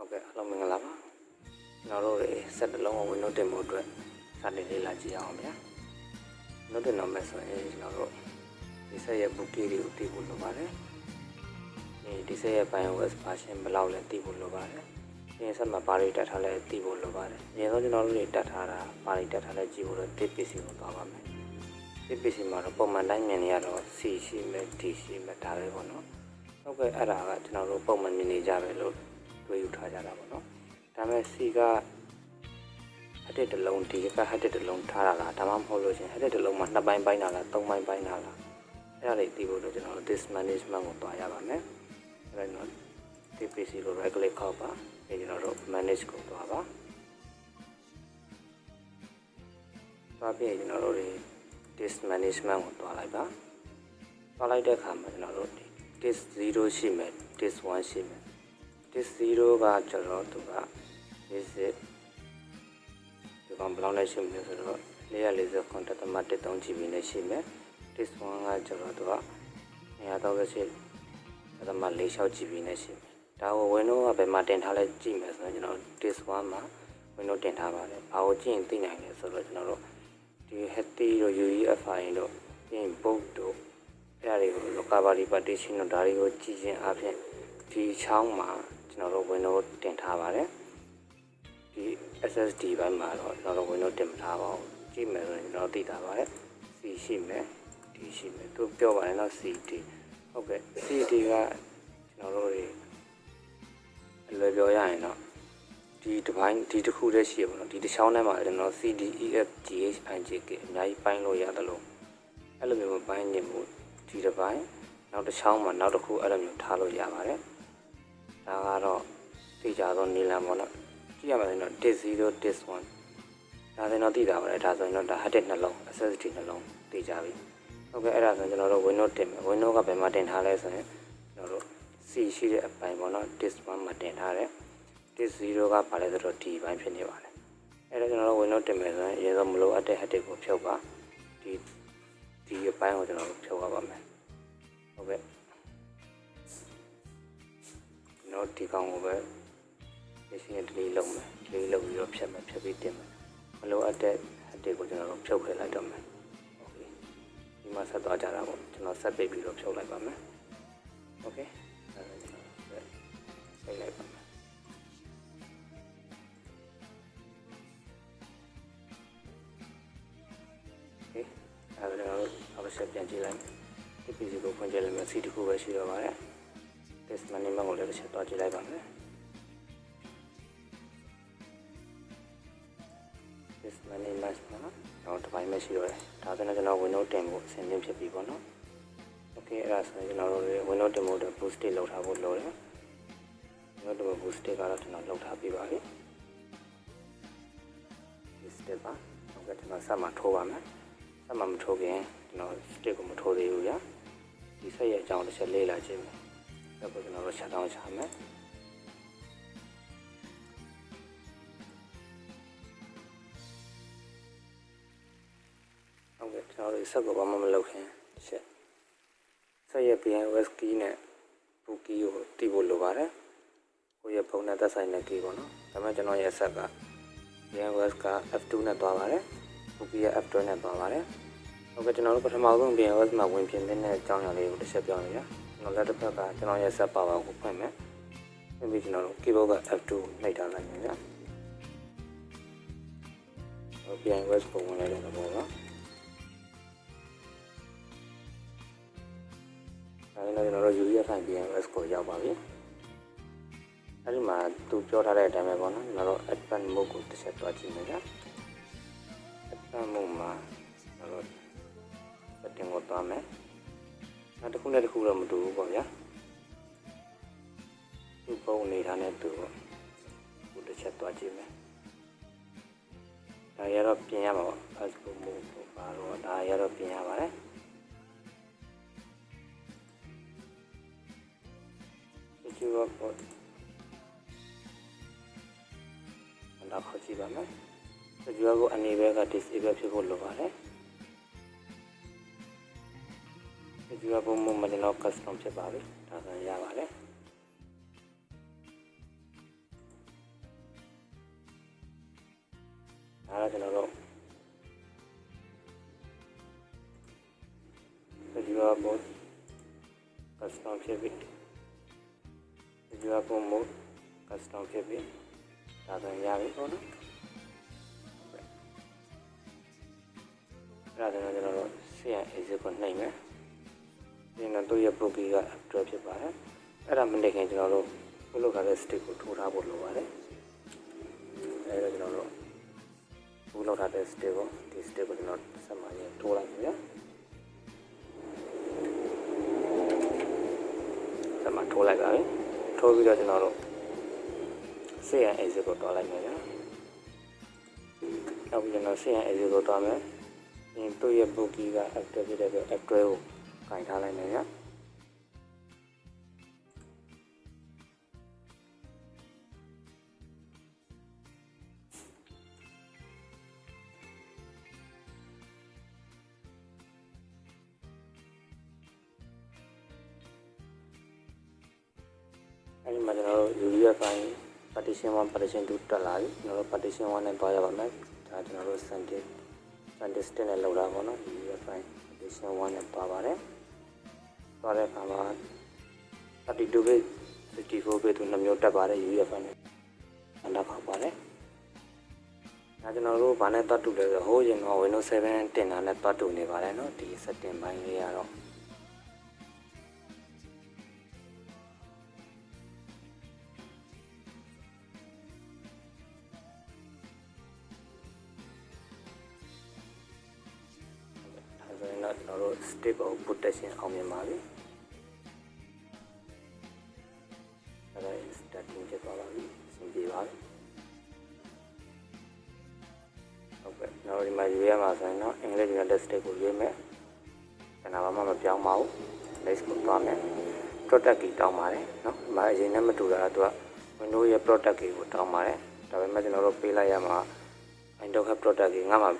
Ok, hello mình là nó rồi set được lâu rồi nó tìm một rồi sao để là gì không nhá nó tìm nó mới sẽ nó rồi đi xe bút ký đi uti bút lo bare đi xe bay West Passion belau lên ti bút lo bare đi xe mà Paris đặt hàng lên ti bút lo bare đi nó nó rồi đặt hàng là Paris đặt hàng lên chỉ bút là TPC của tao mà TPC mà nó bông mà đánh mình nhà nó CC mà TC mà tháo cái con nó ok ở đó là nó rồi bông mà mình ra về luôn tôi uthả ra đó nóဒါမဲ့စီကဟက်တဲ့တလုံးဒီကဟက်တဲ့တလုံးထားတာလားဒါမှမဟုတ်လို့ရှင်ဟက်တဲ့တလုံးမှာ2ပိုင်းပိုင်းတာလား3ပိုင်းပိုင်းတာလားအဲ့ဒါလေးသိဖို့တော့ကျွန်တော် this management ကိုတွားရပါမယ်အဲ့ဒါတော့ TPC ကို right click ခောက်ပါပြီးကျွန်တော်တို့ manage ကိုတွားပါတွားပြီးကျွန်တော်တို့ this management ကိုတွားလိုက်ပါတွားလိုက်တဲ့အခါမှာကျွန်တော်တို့ this 0ရှိမယ် this 1ရှိမယ်this 0ကကျတော့သူကvisit ဒီကောင်ဘယ်လောက်နဲ့ရှိမလဲဆိုတော့440 contact မှာ13 GB နဲ့ရှိမယ် this 1ကကျတော့သူက238ဒါမှ46 GB နဲ့ရှိမယ်ဒါကို Windows ကဘယ်မှာတင်ထားလဲကြည့်မယ်ဆိုတော့ကျွန်တော် this 1မှာ Windows တင်ထားပါတယ်ဘာကိုကြည့်ရင်သိနိုင်လဲဆိုတော့ကျွန်တော်တို့ဒီ Hetty တို့ UEFI တို့ပြီးရင် book တို့အဲ့ဒါတွေကို recovery partition တို့ဒါတွေကိုကြည့်ခြင်းအပြင်ဒီချောင်းမှာကျွန်တော်တို့ Windows တင်ထားပါတယ်ဒီ SSD ဘက်မှာတော့ကျွန်တော်တို့ Windows တင်မထားပါဘူးကြည့်မယ်ဆိုရင်ကျွန်တော်သိတာပါတယ် C ရှိမယ် D ရှိမယ်သူပြောပါတယ်နော် CD ဟုတ်ကဲ့ CD ကကျွန်တော်တို့အလွယ်ပြောရရင်တော့ဒီတစ်ပိုင်းဒီတစ်ခုတည်းရှိရပါတော့ဒီတစ်ချောင်းထဲမှာကျွန်တော် CD EF GH IJK အများကြီးပိုင်းလို့ရတယ်လို့အဲ့လိုမျိုးပိုင်းညင်မှုဒီတစ်ပိုင်းနောက်တစ်ချောင်းမှာနောက်တစ်ခုအဲ့လိုမျိုးထားလို့ရပါတယ်ဒါကတော့သိကြသောနီလန်ပေါ့နော်ကြည့်ရမှာဆိုတော့ this 0 this 1ဒါဆိုတော့သိတာပါတယ်ဒါဆိုရင်တော့ဒါ hard disk နှလုံး SSD နှလုံးသိကြပြီဟုတ်ကဲ့အဲ့ဒါဆိုရင်ကျွန်တော်တို့ Windows တင်မယ် Windows ကဘယ်မှာတင်ထားလဲဆိုရင်ကျွန်တော်တို့ C ရှိတဲ့အပိုင်းပေါ့နော် this 1မှာတင်ထားတယ် this 0ကပါလဲဆိုတော့ D ဘိုင်းဖြစ်နေပါတယ်အဲ့ဒါကျွန်တော်တို့ Windows တင်မယ်ဆိုရင်အရင်ဆုံးမလိုအပ်တဲ့ hard disk ကိုဖြုတ်ပါဒီအပိုင်းကိုကျွန်တော်တို့ဖြုတ်ရပါမယ်ဟုတ်ကဲ့နော်ဒီကောင်ကိုပဲရှင်းdelete လုပ်မယ် delete လုပ်ပြီးတော့ဖြတ်မယ်ဖြတ်ပြီးတင်မယ်မလိုအပ်တဲ့ hard ကိုကျွန်တော်တို့ဖြုတ်ခဲ့လိုက်တော့မယ်โอเคဒီမှာဆက်သွားကြတာပေါ့ကျွန်တော်ဆက်ပိတ်ပြီးတော့ဖြုတ်လိုက်ပါမယ်โอเคအဲ့ဒါကျွန်တော်ဆက်လိုက်ပါမယ်โอเคအဲ့ဒါကျွန်တော်တို့နောက်ဆက်ပြန်ကြည့်လိုက်မယ်ဒီ PC ကိုဖွင့်ကြည့်လိုက်မယ် C တစ်ခုပဲရှိတော့ပါတယ် this management ကိုလည်းတစ်ချက်သွားကြည့်လိုက်ပါမယ်this management နော်တစ်ပိုင်းပဲရှိတော့တယ်ဒါဆိုတော့ကျွန်တော် Windows တင်ဖို့အဆင်သင့်ဖြစ်ပြီပေါ့နော် Okay အဲ့ဒါဆိုရင်ကျွန်တော်တို့ Windows တင်ဖို့အတွက် boost လုပ်ထားဖို့လိုတယ် Windows တင်ဖို့ boost ကတော့ကျွန်တော်လုပ်ထားပြီးပါပြီ this step ပါဟုတ်ကဲ့ကျွန်တော်ဆက်မှာထိုးပါမယ်ဆက်မှာမထိုးခင်ကျွန်တော် stick ကိုမထိုးသေးဘူးဗျာဒီဆက်ရဲ့အကြောင်းတစ်ချက်လေ့လာကြည့်မယ်ဆက်ပြီးကျွန်တော်တို့ shutdown ချမယ်ဟုတ်ကဲ့ကျွန်တော်တို့ဆက်ကိုဘာမှမလုပ်ခင်တစ်ချက်ဆက်ရဲ့ BIOS key နဲ့ boot key ကိုတီးဖို့လိုပါတယ်ကိုယ့်ရဲ့ဖုန်းနဲ့သက်ဆိုင်တဲ့ key ပေါ့နော်ဒါပေမဲ့ကျွန်တော်ရဲ့ဆက်က BIOS က F2 နဲ့သွားပါတယ် boot key က F2 နဲ့သွားပါတယ်ဟုတ်ကဲ့ကျွန်တော်တို့ပထမဆုံး BIOS မှာဝင်ပြင်တဲ့အကြောင်းအရာလေးကိုတစ်ချက်ပြောရအောင်ကျွန်တော်လက်တစ်ဖက်ကကျွန်တော်ရဲ့ဆက် power ကိုဖွင့်မယ်ပြီးပြီးကျွန်တော်တို့ keyboard က F2 နှိပ်ထားလိုက်မယ်ဗျာBIOS ပုံဝင်လိုက်တဲ့သဘောပါအဲ့ဒါကျွန်တော်တို့ UEFI BIOS ကိုရောက်ပါပြီအဲ့ဒီမှာသူပြောထားတဲ့အတိုင်းပဲပေါ့နော်ကျွန်တော်တို့ advanced mode ကိုတစ်ချက်တွားကြည့်မယ်ဗျာ advanced mode မှာကျွန်တော်တို့ setting ကိုတွားမယ်နောက်တစ်ခုနဲ့တစ်ခုတော့မတူဘူးပေါ့ဗျာသူပုံနေတာနဲ့တူပေါ့ခုတစ်ချက်တွားကြည့်မယ်ဒါရတော့ပြင်ရမှာပေါ့ Facebook mode ပါတော့ဒါရတော့ပြင်ရပါတယ်ဒီလိုပေါ့နောက်ခေါ်ကြည့်ပါမယ်ဒီလိုကိုအနေဘက်က disable ဖြစ်ဖို့လိုပါတယ်ဒီလိုပုံမှန်ကျွန်တော် custom ဖြစ်ပါပြီဒါဆိုရင်ရပါတယ် ဒါကကျွန်တော်တို့ visual mode custom ဖြစ်ပြီ visual mode custom ဖြစ်ပြီဒါဆိုရင်ရပြီပေါ့နော်အဲ့ဒါဆိုကျွန်တော်တို့ CN exit ကိုနှိပ်မယ်ဒီတော့သူ့ရဲ့ bookie က active ဖြစ်ပါတယ်အဲ့ဒါမနေခင်ကျွန်တော်တို့ပြုလုပ်ထားတဲ့ stick ကိုထိုးထားဖို့လိုပါတယ်အဲ့တော့ကျွန်တော်တို့ပြုလုပ်ထားတဲ့ stick ကိုဒီ stick ကိုကျွန်တော်ဆက်မှရင်ထိုးလိုက်ပြီဆက်မှထိုးလိုက်ပါပြီထိုးပြီးတော့ကျွန်တော်တို့ CN exit ကိုတွားလိုက်မယ်ဗျာနောက်ပြီးကျွန်တော် CN exit ကိုတွားမယ်ဒီသူ့ရဲ့ bookie က active ဖြစ်တဲ့အတွက် active ကိုကင်ထားလိုက်မယ်ဗျာအဲ့ဒီမှာကျွန်တော်တို့ UEF file partition 1 partition 2တက်လာပြီကျွန်တော်တို့ partition 1နဲ့တွားရပါမယ်ဒါကျွန်တော်တို့ Sandisk နဲ့လောက်တာပေါ့နော် UEF file partition 1နဲ့တွားပါတယ်တွားတဲ့အခါမှာ32 bit 64 bit တို့နှစ်မျိုးတက်ပါတယ် UEF file နဲ့အန္တခေါက်ပါတယ်ဒါကျွန်တော်တို့ဘာနဲ့တွားတူလဲဆိုတော့ဟိုးရင်တော့ Windows 7 တင်တာနဲ့တွားတူနေပါတယ်နော်ဒီ setting ဘိုင်းလေးကတော့ကျွန်တော်တို့ step of protection အောင်မြင်ပါပြီအဲ့ဒါ starting ဖြစ်သွားပါပြီအဆင်ပြေပါပြီဟုတ်ကဲ့နောက်ဒီမှာရွေးရမှာဆိုရင်တော့ English United States ကိုရွေးမယ်ခဏမှမပြောင်းပါဘူး list ကိုတွားမယ် product key တောင်းပါတယ်เนาะဒီမှာအရင်နဲ့မတူတာကသူက Windows ရဲ့ product key ကိုတောင်းပါတယ်ဒါပေမဲ့ကျွန်တော်တို့ပေးလိုက်ရမှာ Windows ရဲ့ product key ငါမှ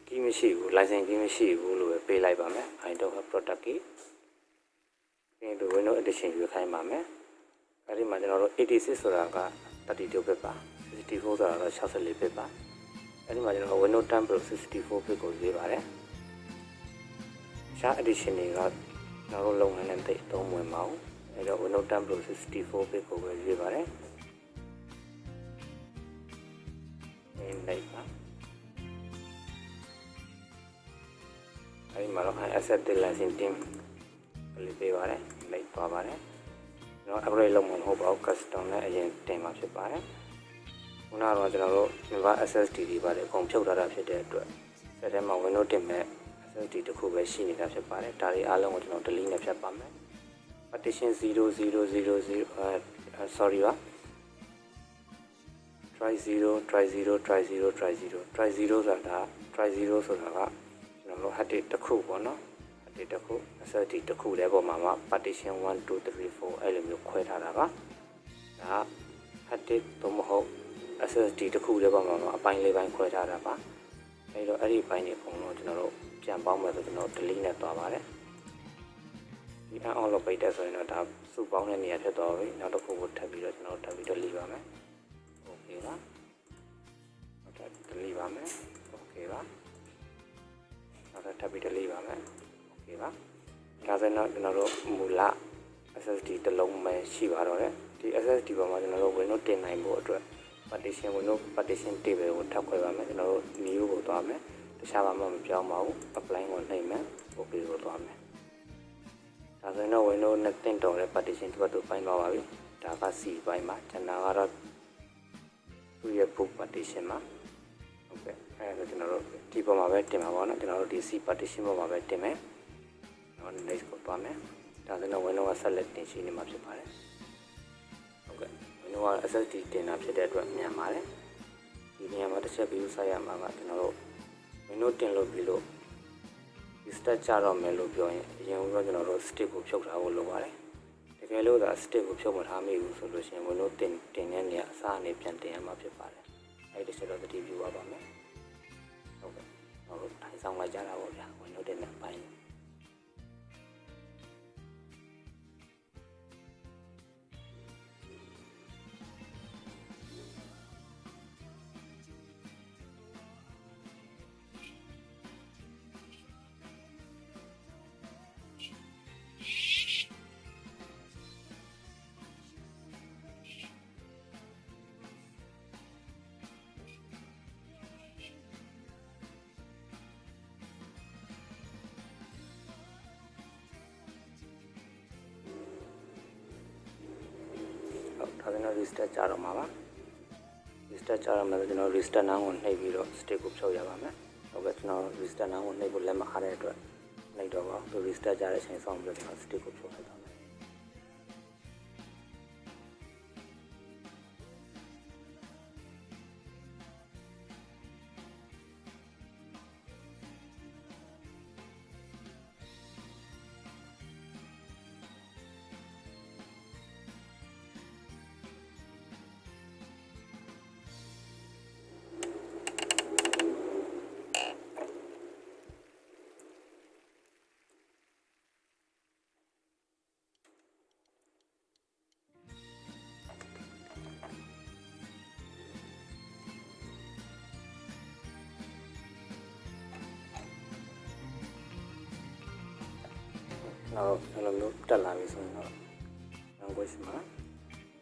ကီးမရှိဘူး license ကီးမရှိဘူးလို့ပဲပေးလိုက်ပါမယ် I don't have product key ပြီးတော့ Windows edition ရွေးခိုင်းပါမယ်အဲ့ဒီမှာကျွန်တော်တို့86ဆိုတာက32 bit ပါ64ဆိုတာတော့64 bit ပါအဲ့ဒီမှာကျွန်တော် Windows 10 Pro 64 bit ကိုရွေးပါတယ်ရှား edition တွေကကျွန်တော်တို့လုပ်ငန်းနဲ့တိတ်သုံးဝင်ပါဘူးအဲ့တော့ Windows 10 Pro 64 bit ကိုပဲရွေးပါတယ်လိုက်ပါအဲ့ဒီမှာတော့ asset license team လေးပေးပါတယ်လိုက်သွားပါတယ်ကျွန်တော် upgrade လုပ်မှာမဟုတ်ပါဘူး custom နဲ့အရင်တင်မှာဖြစ်ပါတယ်ခုနကတော့ကျွန်တော်တို့ Java SSD တွေပါတယ်အကုန်ဖြုတ်ထားတာဖြစ်တဲ့အတွက်ဆက်ထဲမှာ Windows တင်မဲ့ SSD တစ်ခုပဲရှိနေတာဖြစ်ပါတယ်ဒါတွေအားလုံးကိုကျွန်တော် delete နဲ့ဖြတ်ပါမယ် partition 0000 sorry ပါ try 0 try 0 try 0 try 0 try 0ဆိုတာ try 0ဆိုတာကကျွန်တော်တို့ hard disk တစ်ခုပေါ့နော် hard disk တစ်ခု SSD တစ်ခုလည်းပေါ်မှာ partition 1 2 3 4အဲ့လိုမျိုးခွဲထားတာပါဒါ hard disk သို့မဟုတ် SSD တစ်ခုလည်းပေါ်မှာအပိုင်းလေးပိုင်းခွဲထားတာပါအဲ့တော့အဲ့ဒီပိုင်းတွေအကုန်လုံးကျွန်တော်တို့ပြန်ပေါင်းမယ်ဆိုကျွန်တော် delete နဲ့သွားပါတယ်ဒီ on လုပ်ပိတ်တဲ့ဆိုရင်တော့ဒါစုပေါင်းတဲ့နေရာဖြစ်သွားပြီနောက်တစ်ခုကိုထပ်ပြီးတော့ကျွန်တော်ထပ်ပြီး delete ပါမယ် okay ပါနောက်ထပ် delete ပါမယ် okay ပါနောက်ထပ်ပြီး delete ပါမယ် okay ပါဒါဆိုတော့ကျွန်တော်တို့မူလ SSD တစ်လုံးပဲရှိပါတော့တယ်ဒီ SSD ပေါ်မှာကျွန်တော်တို့ Windows တင်နိုင်ဖို့အတွက် Windows partition table ကိုထပ်ခွဲပါမယ်ကျွန်တော်တို့ new ကိုသွားမယ်တခြားဘာမှမပြောင်းပါဘူး apply ကိုနှိပ်မယ် okay ကိုသွားမယ်ဒါဆိုရင်တော့ Windows နဲ့တင်တော်တဲ့ partition တစ်ပတ်တို့ပိုင်းသွားပါပြီဒါက C ပိုင်းမှာကျွန်တော်ကတော့သူ့ရဲ့ book partition မှာဟုတ်ကဲ့အဲဒါကျွန်တော်တို့ဒီပေါ်မှာပဲတင်ပါပါတော့ကျွန်တော်တို့ဒီ C partition ပေါ်မှာပဲတင်မယ်တော့ next ကိုသွားမယ်ဒါဆိုတော့ Windows က select တင်ရှိနေမှာဖြစ်ပါတယ်ဟုတ်ကဲ့ Windows က SSD တင်တာဖြစ်တဲ့အတွက်မြန်ပါတယ်ဒီနေရာမှာတစ်ချက် view ဆိုင်ရမှာကကျွန်တော်တို့ Windows တင်လို့ပြီးလို့ဒီ start ကြတော့မယ်လို့ပြောရင်အရင်ကကျွန်တော်တို့ stick ကိုဖြုတ်ထားဖို့လိုပါတယ်တကယ်လို့သာ stick ကိုဖြုတ်မထားမိဘူးဆိုလို့ရှိရင် Windows တင်တဲ့နေရာအစားအနေပြန်တင်ရမှာဖြစ်ပါတယ်အဲဒီတစ်ချက်တော့သတိပြုပါမယ်ဟုတ်ကဲ့ကျွန်တော်တို့ထိုင်ဆောင်လိုက်ကြတာပေါ့ဗျာ Windows တင်တဲ့အပိုင်း ဒါဆိုတော့ restart ကြတော့မှာပါ restart ကြတော့မှာဆိုကျွန်တော် restart now ကိုနှိပ်ပြီးတော့ stick ကိုဖြုတ်ရပါမယ်ဟုတ်ကဲ့ကျွန်တော် restart now ကိုနှိပ်ဖို့လက်မအားတဲ့အတွက်နှိပ်တော့ပါသူ restart ကြတဲ့အချိန်ဆောင်ပြီးတော့ကျွန်တော် stick ကိုဖြုတ်လိုက်ပါမယ်နောက်အဲ့လိုမျိုးတက်လာပြီဆိုရင်တော့ language မှာ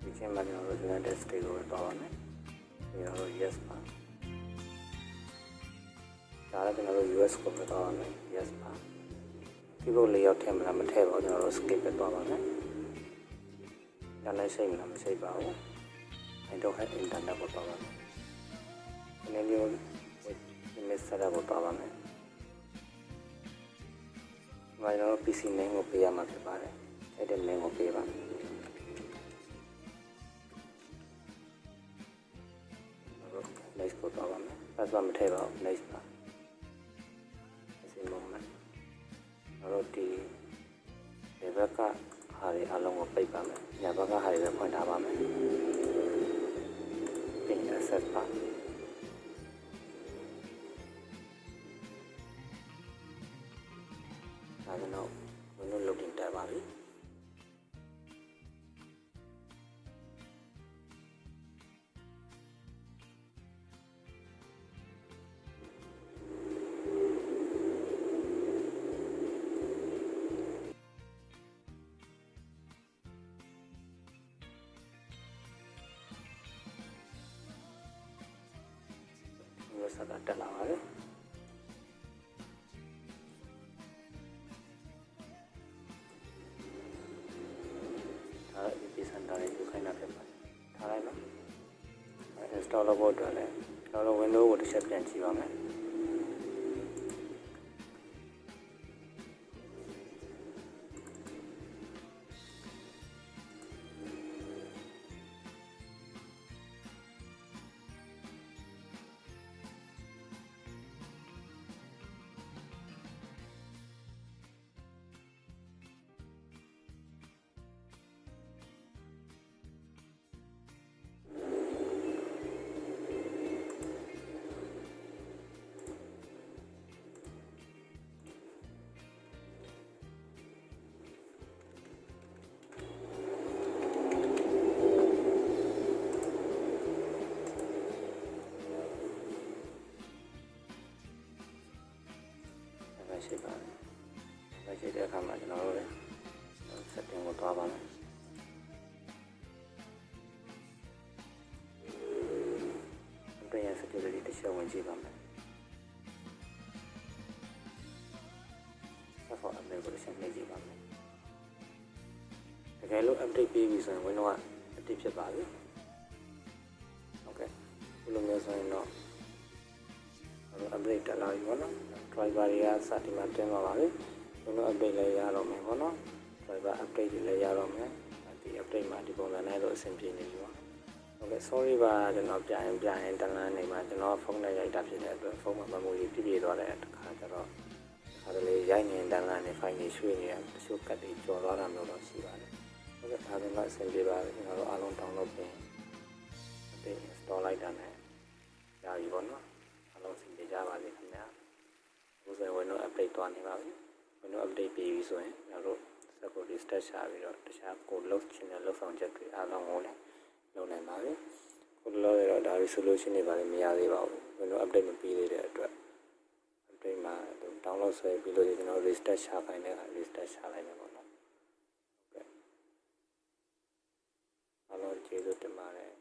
ဒီချိန်မှာကျွန်တော်တို့ United States ကိုတော့ပါမယ်ပြီးတော့ yes ပါဒါလည်းကျွန်တော်တို့ US ကိုပဲတော့ပါမယ် yes ပါ keyboard layout ထည့်မလားမထည့်ပါဘူးကျွန်တော်တို့ skip ပဲတော့ပါမယ်ဒါလည်းစိတ်မလားမစိတ်ပါဘူး I don't have internet ကိုတော့ပါမယ်ဒီနေ့မျိုး image setup ကိုတော့ပါမယ်ကျွန်တော် PC name ကိုပေးရမှာဖြစ်ပါတယ်အဲ့ဒီ name ကိုပေးပါမယ် next ကိုတော့ပါမယ် password မထည့်ပါဘူး next ပါ this moment တော့ဒီဘက်ကဟာတွေအလုံးကိုပိတ်ပါမယ်ညာဘက်ကဟာတွေပဲဖွင့်ထားပါမယ်ပြင် access ပါဒါကြောင့်Windows login တက်ပါပြီမျိုးစကားတက်လာပါတယ်install လုပ်ဖို့အတွက်လည်းကျွန်တော်တို့ Windows ကိုတစ်ချက်ပြန်ကြည့်ပါမယ်ရှိပါတယ်။ဒါရှိတဲ့အခါမှာကျွန်တော်တို့လည်း setting ကိုသွားပါမယ်။ပြန်ရ security တစ်ချက်ဝင်ကြည့်ပါမယ်။ Software update ကိုတစ်ချက်နှိပ်ကြည့်ပါမယ်။တကယ်လို့ update ပြီးပြီဆိုရင် Windows က update ဖြစ်ပါပြီ။ Okay ဒီလိုမျိုးဆိုရင်တော့update တက်လာပြီပေါ့နော် driver တွေကစတင်မှာတင်ပါပါပြီကျွန်တော် update လည်းရတော့မယ်ပေါ့နော် driver update တွေလည်းရတော့မယ်ဒီ update မှာဒီပုံစံနဲ့တော့အဆင်ပြေနေပြီပေါ့ဟုတ်ကဲ့ sorry ပါကျွန်တော်ပြန်ရင်တန်းနေမှာကျွန်တော်ဖုန်းနဲ့ရိုက်တာဖြစ်တဲ့အတွက်ဖုန်းမှာ memory ပြည့်သွားတဲ့အခါကျတော့ဒါလည်းရိုက်နေတန်းနေ file တွေရွှေ့နေတချို့ကတ်တွေကျော်သွားတာမျိုးတော့ရှိပါတယ်ဟုတ်ကဲ့ဒါဆိုတော့အဆင်ပြေပါတယ်ကျွန်တော်တို့အားလုံး download ပြင် update install လိုက်တာနဲ့ရပြီပေါ့နော်အားလုံးအဆင်ပြေကြပါစေခင်ဗျာအခုဆိုရင် Windows update သွားနေပါပြီ Windows update ပြီးပြီဆိုရင်ကျွန်တော်တို့ security stat ရှာပြီးတော့တခြားကိုလုပ်ချင်တဲ့လုပ်ဆောင်ချက်တွေအားလုံးကိုလည်းလုပ်နိုင်ပါပြီခုလောရတော့ဒါ resolution တွေပါလည်းမရသေးပါဘူး Windows update မပြီးသေးတဲ့အတွက် update မှာ download ဆွဲပြီးလို့ကျွန်တော် restart ရှာခိုင်းတဲ့အခါ restart ရှာလိုက်မယ်ပေါ့နော်ဟုတ်ကဲ့အားလုံးကျေးဇူးတင်ပါတယ်